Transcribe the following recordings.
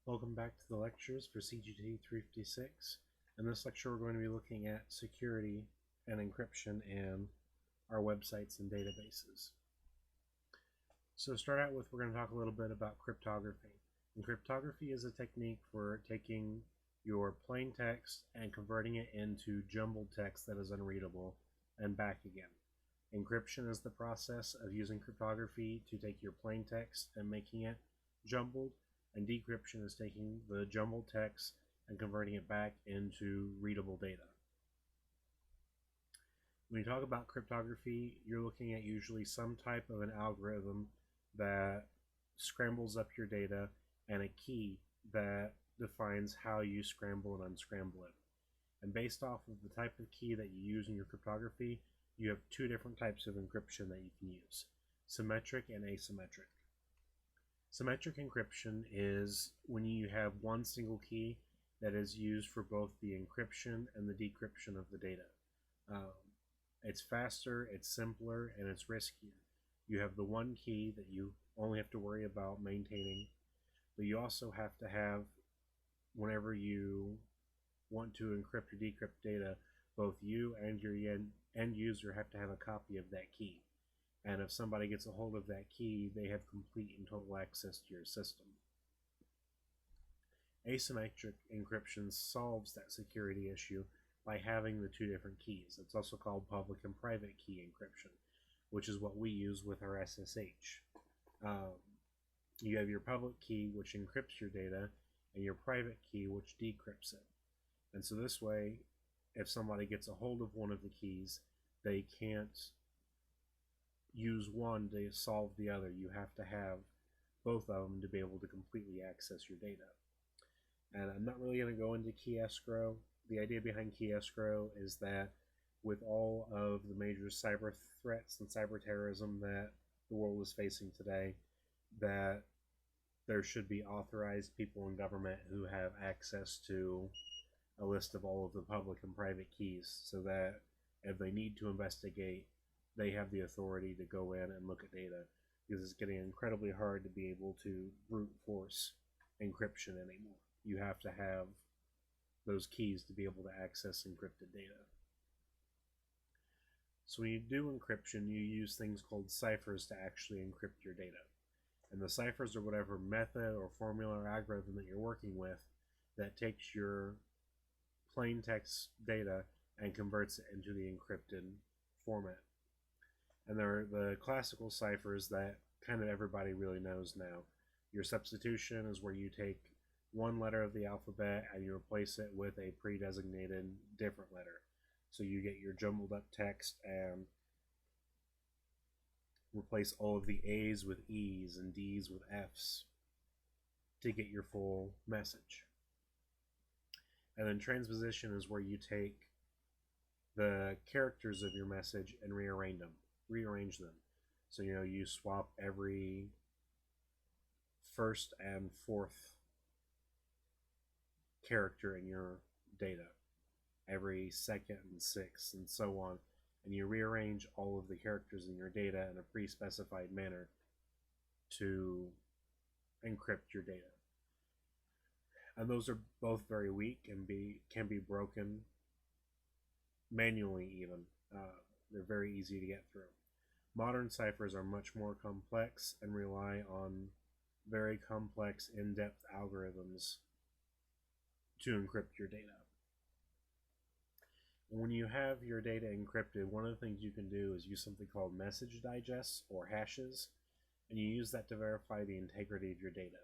Welcome back to the lectures for CGT 356. In this lecture, we're going to be looking at security and encryption in our websites and databases. So to start out with, we're going to talk a little bit about cryptography. And cryptography is a technique for taking your plain text and converting it into jumbled text that is unreadable and back again. Encryption is the process of using cryptography to take your plain text and making it jumbled, and decryption is taking the jumbled text and converting it back into readable data. When you talk about cryptography, you're looking at usually some type of an algorithm that scrambles up your data and a key that defines how you scramble and unscramble it. And based off of the type of key that you use in your cryptography, you have two different types of encryption that you can use: symmetric and asymmetric. Symmetric encryption is when you have one single key that is used for both the encryption and the decryption of the data. It's faster, it's simpler, and it's riskier. You have the one key that you only have to worry about maintaining, but you also have to have, whenever you want to encrypt or decrypt data, both you and your end user have to have a copy of that key. And if somebody gets a hold of that key, they have complete and total access to your system. Asymmetric encryption solves that security issue by having the two different keys. It's also called public and private key encryption, which is what we use with our SSH. You have your public key, which encrypts your data, and your private key, which decrypts it. And so this way, if somebody gets a hold of one of the keys, they can't use one to solve the other. You have to have both of them to be able to completely access your data. And I'm not really going to go into key escrow. The idea behind key escrow is that with all of the major cyber threats and cyber terrorism that the world is facing today, that there should be authorized people in government who have access to a list of all of the public and private keys, so that if they need to investigate, they have the authority to go in and look at data, because it's getting incredibly hard to be able to brute force encryption anymore. You have to have those keys to be able to access encrypted data. So when you do encryption, you use things called ciphers to actually encrypt your data. And the ciphers are whatever method or formula or algorithm that you're working with that takes your plain text data and converts it into the encrypted format. And there are the classical ciphers that kind of everybody really knows now. Your substitution is where you take one letter of the alphabet and you replace it with a pre-designated different letter. So you get your jumbled up text and replace all of the A's with E's and D's with F's to get your full message. And then transposition is where you take the characters of your message and rearrange them. So you swap every first and fourth character in your data, every second and sixth, and so on, and you rearrange all of the characters in your data in a pre-specified manner to encrypt your data. And those are both very weak and can be broken manually even. They're very easy to get through. Modern ciphers are much more complex and rely on very complex, in-depth algorithms to encrypt your data. When you have your data encrypted, one of the things you can do is use something called message digests or hashes, and you use that to verify the integrity of your data.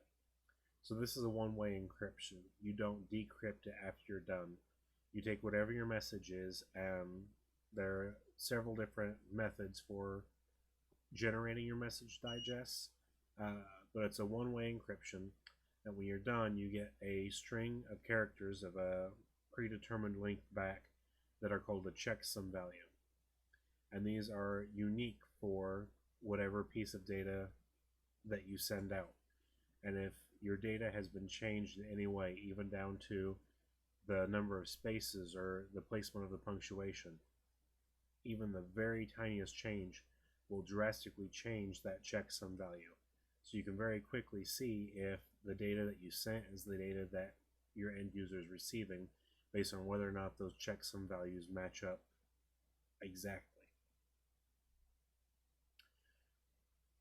So this is a one-way encryption. You don't decrypt it after you're done. You take whatever your message is, and there are several different methods for generating your message digests, but it's a one-way encryption, and when you're done, you get a string of characters of a predetermined length back that are called a checksum value. And these are unique for whatever piece of data that you send out. And if your data has been changed in any way, even down to the number of spaces or the placement of the punctuation, even the very tiniest change will drastically change that checksum value. So you can very quickly see if the data that you sent is the data that your end user is receiving based on whether or not those checksum values match up exactly.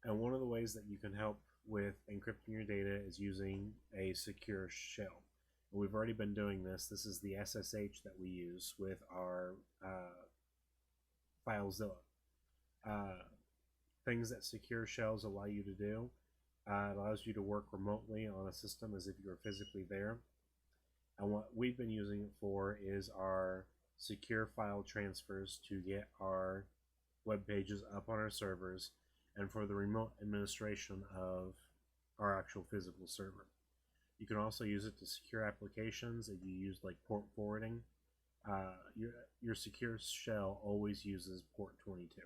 And one of the ways that you can help with encrypting your data is using a secure shell. And we've already been doing this. This is the SSH that we use with our FileZilla. Things that secure shells allow you to do. It allows you to work remotely on a system as if you were physically there. And what we've been using it for is our secure file transfers to get our web pages up on our servers, and for the remote administration of our actual physical server. You can also use it to secure applications if you use like port forwarding. Your secure shell always uses port 22.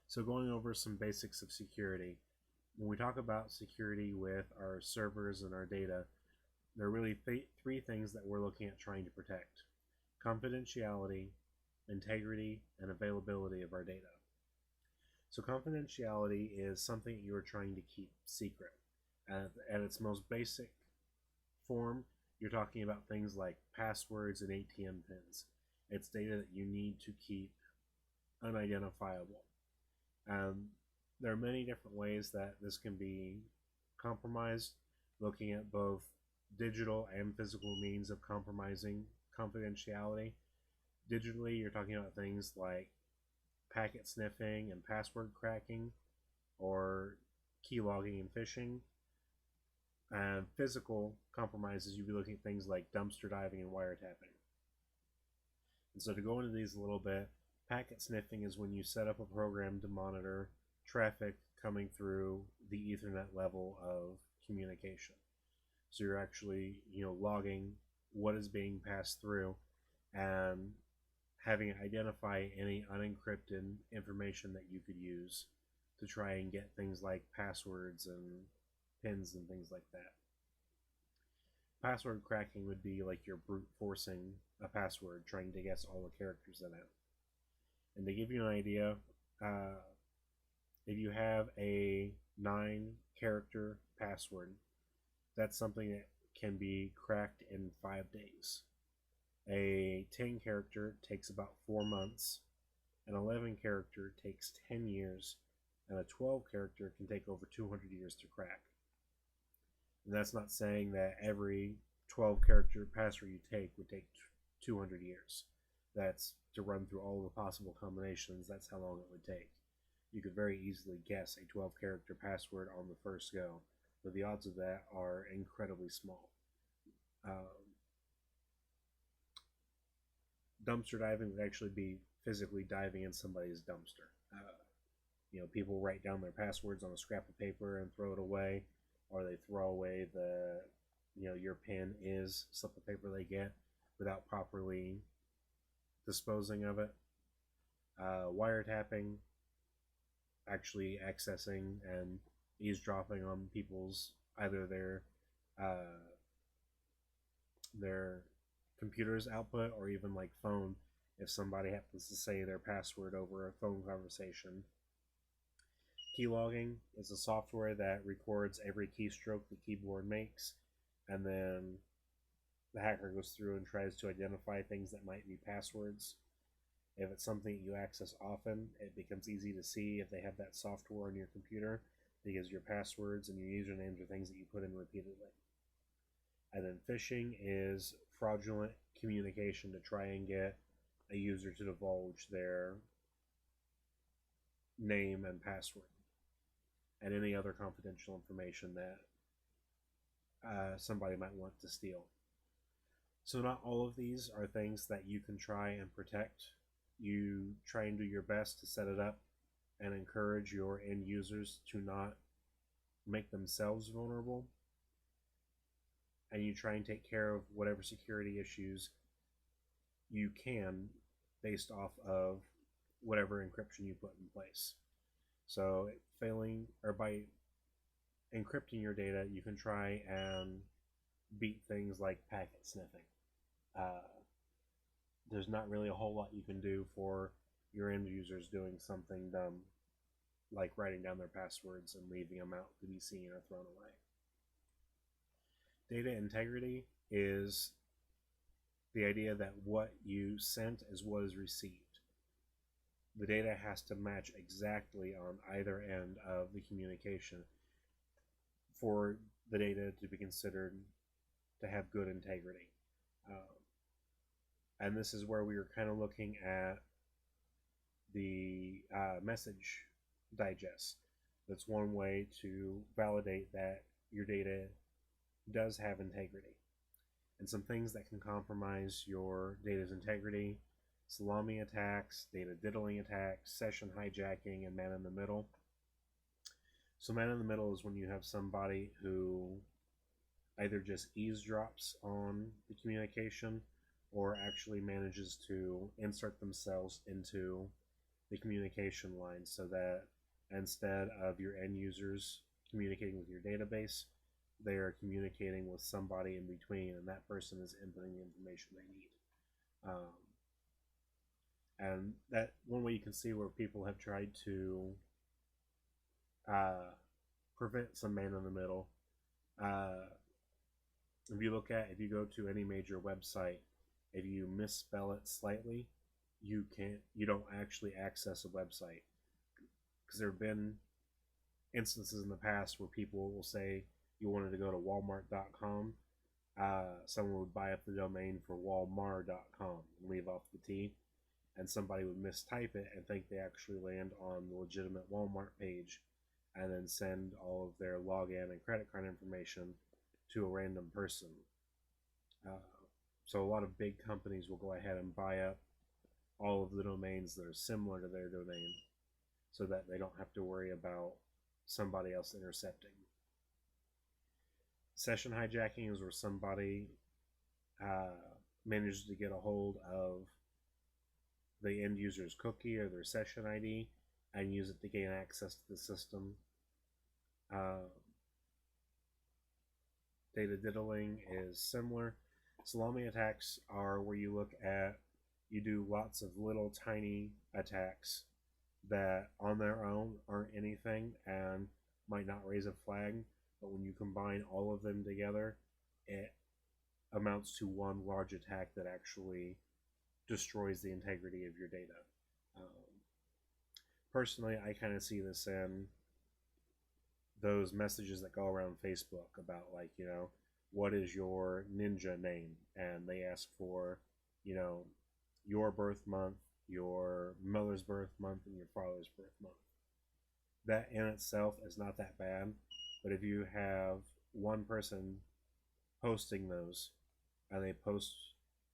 So going over some basics of security. When we talk about security with our servers and our data, there are really three things that we're looking at trying to protect: confidentiality, integrity, and availability of our data. So confidentiality is something you're trying to keep secret. At its most basic form, you're talking about things like passwords and ATM pins. It's data that you need to keep unidentifiable. There are many different ways that this can be compromised, looking at both digital and physical means of compromising confidentiality. Digitally, you're talking about things like packet sniffing and password cracking, or key logging and phishing. Physical compromises, you'd be looking at things like dumpster diving and wiretapping. And so to go into these a little bit, packet sniffing is when you set up a program to monitor traffic coming through the Ethernet level of communication. So you're actually, logging what is being passed through and having it identify any unencrypted information that you could use to try and get things like passwords and pins and things like that. Password cracking would be like you're brute forcing a password, trying to guess all the characters in it. And to give you an idea, if you have a 9-character password, that's something that can be cracked in 5 days. A 10-character takes about 4 months, an 11-character takes 10 years, and a 12-character can take over 200 years to crack. And that's not saying that every 12-character password you take would take 200 years. That's to run through all the possible combinations. That's how long it would take. You could very easily guess a 12-character password on the first go, but the odds of that are incredibly small. Dumpster diving would actually be physically diving in somebody's dumpster. People write down their passwords on a scrap of paper and throw it away, or they throw away your pin is slip of paper they get without properly disposing of it. Wiretapping, actually accessing and eavesdropping on people's either their computer's output or even like phone, if somebody happens to say their password over a phone conversation. Keylogging is a software that records every keystroke the keyboard makes, and then the hacker goes through and tries to identify things that might be passwords. If it's something you access often, it becomes easy to see if they have that software on your computer, because your passwords and your usernames are things that you put in repeatedly. And then phishing is fraudulent communication to try and get a user to divulge their name and password and any other confidential information that somebody might want to steal. So not all of these are things that you can try and protect. You try and do your best to set it up and encourage your end users to not make themselves vulnerable. And you try and take care of whatever security issues you can based off of whatever encryption you put in place. So by encrypting your data, you can try and beat things like packet sniffing. There's not really a whole lot you can do for your end users doing something dumb. like writing down their passwords and leaving them out to be seen or thrown away. Data integrity is the idea that what you sent is what is received. The data has to match exactly on either end of the communication for the data to be considered to have good integrity. And this is where we are kind of looking at the message digest. That's one way to validate that your data does have integrity. And some things that can compromise your data's integrity: salami attacks, data diddling attacks, session hijacking, and man in the middle. So man in the middle is when you have somebody who either just eavesdrops on the communication or actually manages to insert themselves into the communication line, so that instead of your end users communicating with your database, they are communicating with somebody in between, and that person is inputting the information they need. And that one way you can see where people have tried to prevent some man in the middle. If you go to any major website, if you misspell it slightly, you don't actually access a website, because there have been instances in the past where people will say you wanted to go to walmart.com. Someone would buy up the domain for walmart.com and leave off the T, and somebody would mistype it and think they actually land on the legitimate Walmart page, and then send all of their login and credit card information to a random person. So a lot of big companies will go ahead and buy up all of the domains that are similar to their domain, so that they don't have to worry about somebody else intercepting. Session hijacking is where somebody manages to get a hold of the end user's cookie or their session ID and use it to gain access to the system. Data diddling is similar. Salami attacks are where you do lots of little tiny attacks that on their own aren't anything and might not raise a flag, but when you combine all of them together, it amounts to one large attack that actually destroys the integrity of your data. Personally, I kind of see this in those messages that go around Facebook about, like, what is your ninja name? And they ask for, your birth month, your mother's birth month, and your father's birth month. That in itself is not that bad, but if you have one person posting those, and they post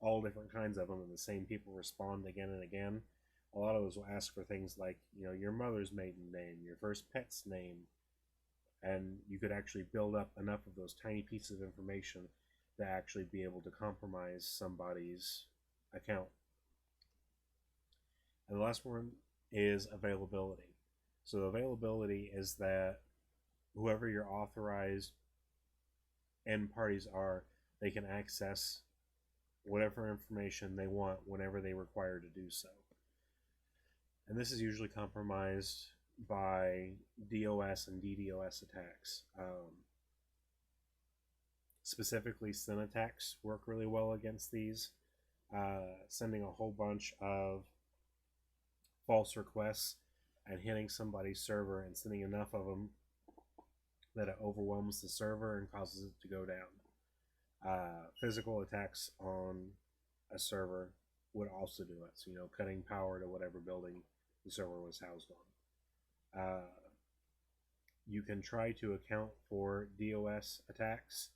all different kinds of them, and the same people respond again and again, a lot of those will ask for things like, your mother's maiden name, your first pet's name, and you could actually build up enough of those tiny pieces of information to actually be able to compromise somebody's account. And the last one is availability. So availability is that whoever your authorized end parties are, they can access whatever information they want whenever they require to do so. And this is usually compromised by DOS and DDoS attacks. Specifically, SYN attacks work really well against these. Sending a whole bunch of false requests and hitting somebody's server and sending enough of them that it overwhelms the server and causes it to go down. Physical attacks on a server would also do it. So, cutting power to whatever building the server was housed on. You can try to account for DOS attacks.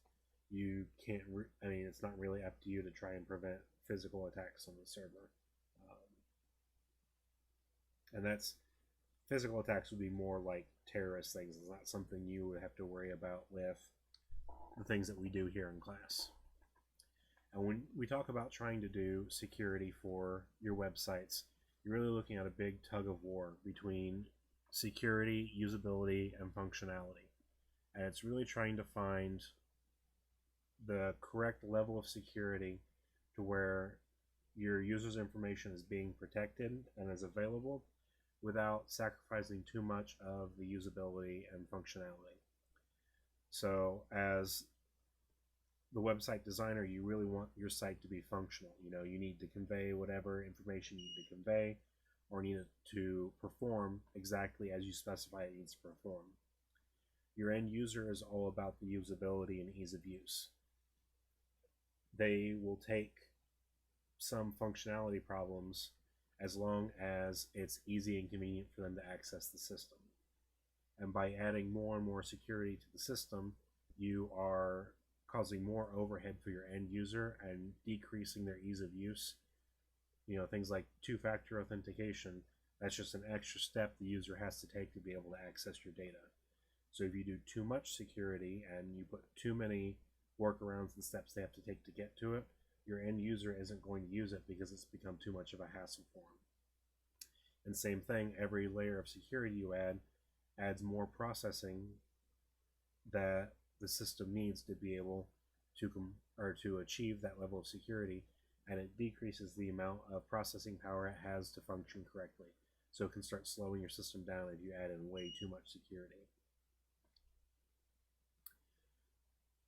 You can't, it's not really up to you to try and prevent physical attacks on the server. And physical attacks would be more like terrorist things. It's not something you would have to worry about with the things that we do here in class. And when we talk about trying to do security for your websites, you're really looking at a big tug of war between security, usability, and functionality. And it's really trying to find the correct level of security to where your user's information is being protected and is available, without sacrificing too much of the usability and functionality. So as the website designer, you really want your site to be functional. You need to convey whatever information you need to convey, or need it to perform exactly as you specify it needs to perform. Your end user is all about the usability and ease of use. They will take some functionality problems as long as it's easy and convenient for them to access the system. And by adding more and more security to the system, you are causing more overhead for your end user and decreasing their ease of use. Things like two-factor authentication, that's just an extra step the user has to take to be able to access your data. So if you do too much security and you put too many workarounds and steps they have to take to get to it, your end user isn't going to use it because it's become too much of a hassle for them. And same thing, every layer of security you add adds more processing that the system needs to be able to achieve that level of security, and it decreases the amount of processing power it has to function correctly. So it can start slowing your system down if you add in way too much security.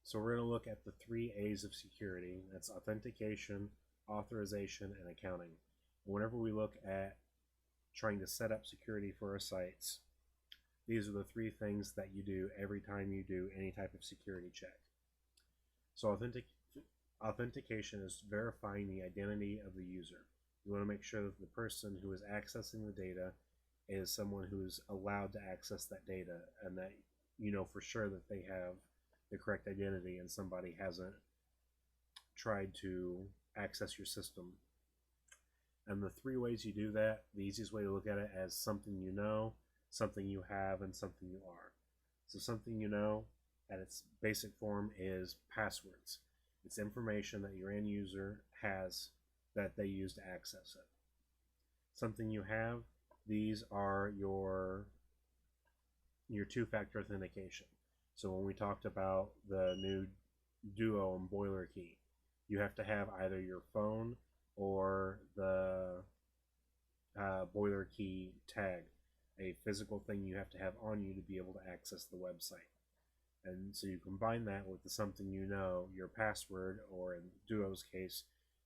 So we're going to look at the 3 A's of security. That's authentication, authorization, and accounting. And whenever we look at trying to set up security for our sites, these are the 3 things that you do every time you do any type of security check. So authentication is verifying the identity of the user. You want to make sure that the person who is accessing the data is someone who's allowed to access that data, and that you know for sure that they have the correct identity and somebody hasn't tried to access your system. And the 3 ways you do that, the easiest way to look at it as something you know, something you have, and something you are. So something you know at its basic form is passwords. It's information that your end user has that they use to access it. Something you have, these are your two-factor authentication. So when we talked about the new Duo and Boiler Key, you have to have either your phone or the Boiler Key tag, a physical thing you have to have on you to be able to access the website. And so you combine that with the something you know, your password, or in Duo's case,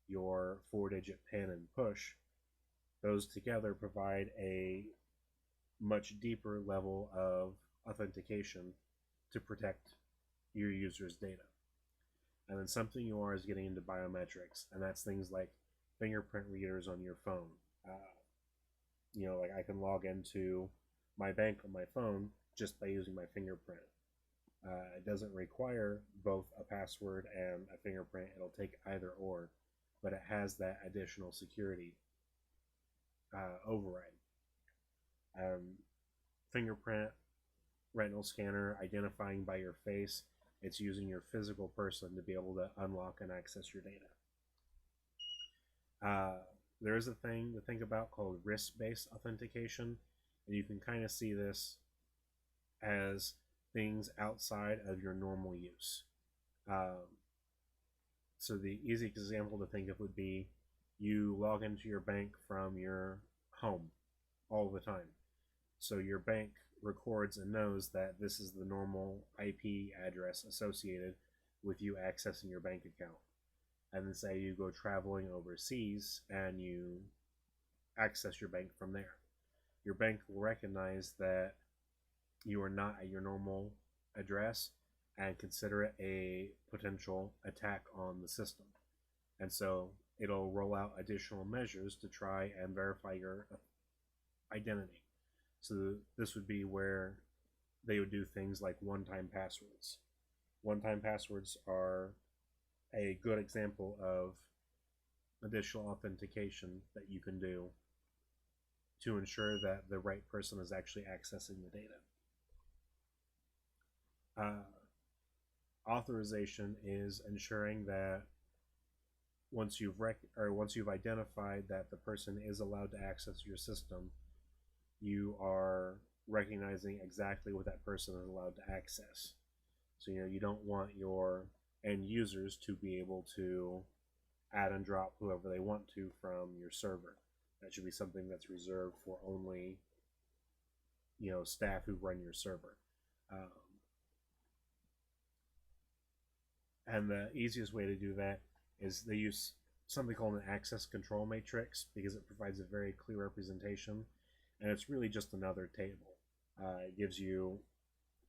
your 4-digit PIN and push. Those together provide a much deeper level of authentication to protect your user's data. And then something you are is getting into biometrics, and that's things like fingerprint readers on your phone. Like I can log into my bank on my phone just by using my fingerprint. It doesn't require both a password and a fingerprint. It'll take either or, but it has that additional security override. Fingerprint, retinal scanner, identifying by your face. It's using your physical person to be able to unlock and access your data. There is a thing to think about called risk-based authentication, and you can kind of see this as things outside of your normal use. So the easy example to think of would be you log into your bank from your home all the time. So your bank records and knows that this is the normal IP address associated with you accessing your bank account. And then say you go traveling overseas and you access your bank from there. Your bank will recognize that you are not at your normal address and consider it a potential attack on the system. And so it'll roll out additional measures to try and verify your identity. So this would be where they would do things like one-time passwords. One-time passwords are a good example of additional authentication that you can do to ensure that the right person is actually accessing the data. Authorization is ensuring that once you've identified that the person is allowed to access your system, you are recognizing exactly what that person is allowed to access. So you don't want your end users to be able to add and drop whoever they want to from your server. That should be something that's reserved for only staff who run your server. And the easiest way to do that is they use something called an access control matrix because it provides a very clear representation, and it's really just another table. It gives you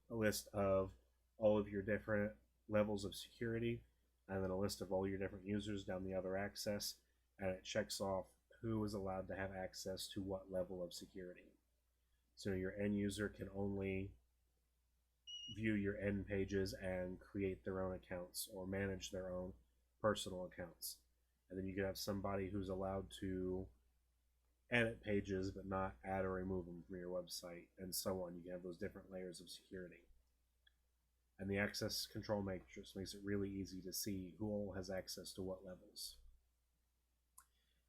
a list of all of your different levels of security, and then a list of all your different users down the other axis, and it checks off who is allowed to have access to what level of security. So your end user can only view your end pages and create their own accounts or manage their own personal accounts. And then you could have somebody who's allowed to edit pages but not add or remove them from your website, and so on. You can have those different layers of security. And the access control matrix makes it really easy to see who all has access to what levels.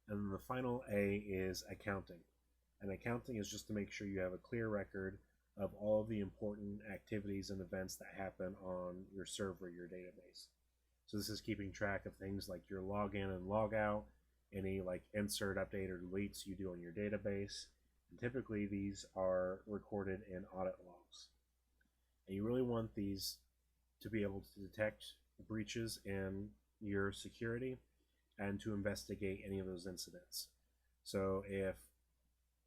And then the final A is accounting. And accounting is just to make sure you have a clear record of all of the important activities and events that happen on your server, your database. So this is keeping track of things like your login and logout, any like insert, update, or deletes you do on your database. And typically these are recorded in audit logs. And you really want these to be able to detect breaches in your security and to investigate any of those incidents. So if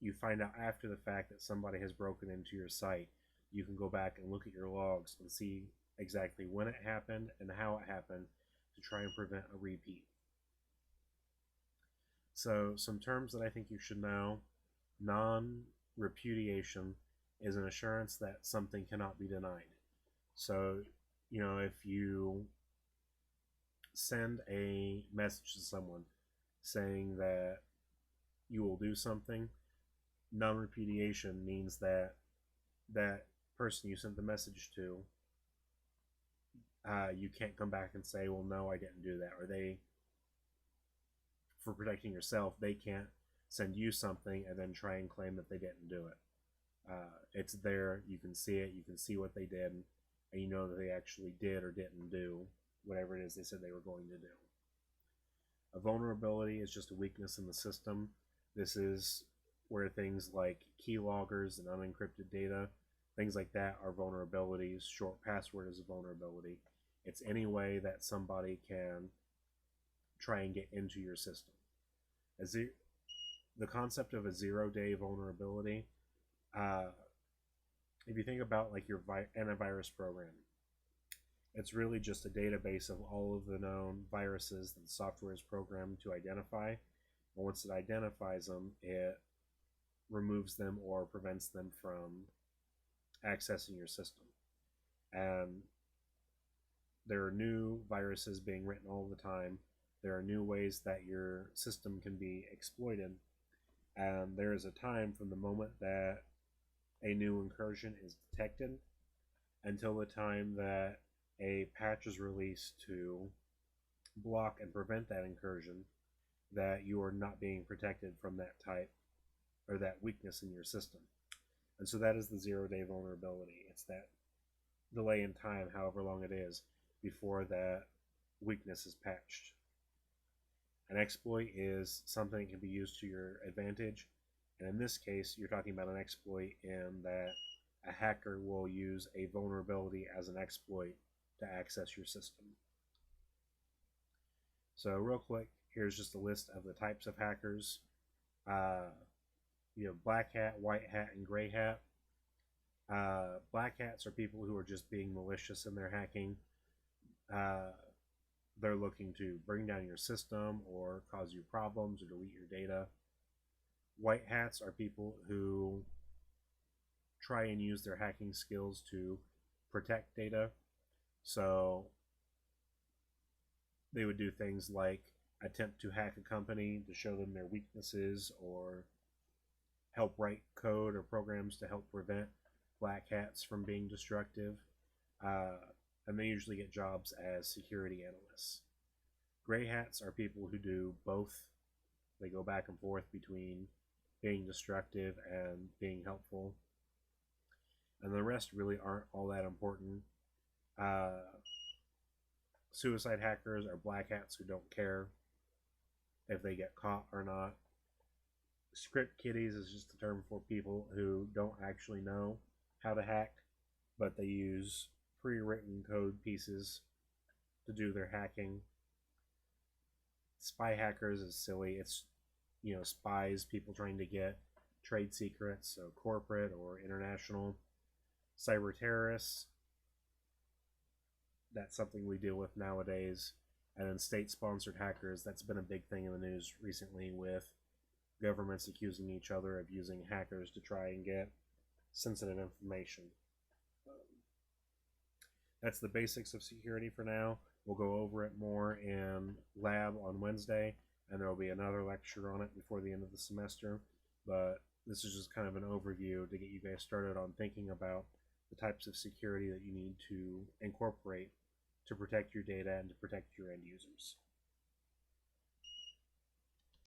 you find out after the fact that somebody has broken into your site, you can go back and look at your logs and see exactly when it happened and how it happened to try and prevent a repeat. So some terms that I think you should know: non-repudiation is an assurance that something cannot be denied. So, if you send a message to someone saying that you will do something, non-repudiation means that that person you sent the message to, you can't come back and say, well, no, I didn't do that. Or for protecting yourself, they can't send you something and then try and claim that they didn't do it. It's there, you can see it, you can see what they did, and you know that they actually did or didn't do whatever it is they said they were going to do. A vulnerability is just a weakness in the system. This is where things like keyloggers and unencrypted data, things like that, are vulnerabilities. Short password is a vulnerability. It's any way that somebody can try and get into your system. The concept of a 0-day vulnerability, if you think about like your antivirus program, it's really just a database of all of the known viruses that the software is programmed to identify. And once it identifies them, it removes them or prevents them from accessing your system. And there are new viruses being written all the time. There are new ways that your system can be exploited. And there is a time from the moment that a new incursion is detected until the time that a patch is released to block and prevent that incursion, that you are not being protected from that type or that weakness in your system. And so that is the 0-day vulnerability. It's that delay in time, however long it is, before that weakness is patched. An exploit is something that can be used to your advantage, and in this case you're talking about an exploit in that a hacker will use a vulnerability as an exploit to access your system. So real quick, here's just a list of the types of hackers. You have black hat, white hat, and gray hat. Black hats are people who are just being malicious in their hacking. They're looking to bring down your system or cause you problems or delete your data. White hats are people who try and use their hacking skills to protect data. So they would do things like attempt to hack a company to show them their weaknesses, or help write code or programs to help prevent black hats from being destructive. And they usually get jobs as security analysts. Gray hats are people who do both. They go back and forth between being destructive and being helpful. And the rest really aren't all that important. Suicide hackers are black hats who don't care if they get caught or not. Script kiddies is just a term for people who don't actually know how to hack, but they use pre-written code pieces to do their hacking. Spy hackers is silly. It's, spies, people trying to get trade secrets, so corporate or international. Cyber terrorists, that's something we deal with nowadays. And then state sponsored hackers, that's been a big thing in the news recently, with governments accusing each other of using hackers to try and get sensitive information. That's the basics of security for now. We'll go over it more in lab on Wednesday, and there will be another lecture on it before the end of the semester. But this is just kind of an overview to get you guys started on thinking about the types of security that you need to incorporate to protect your data and to protect your end users.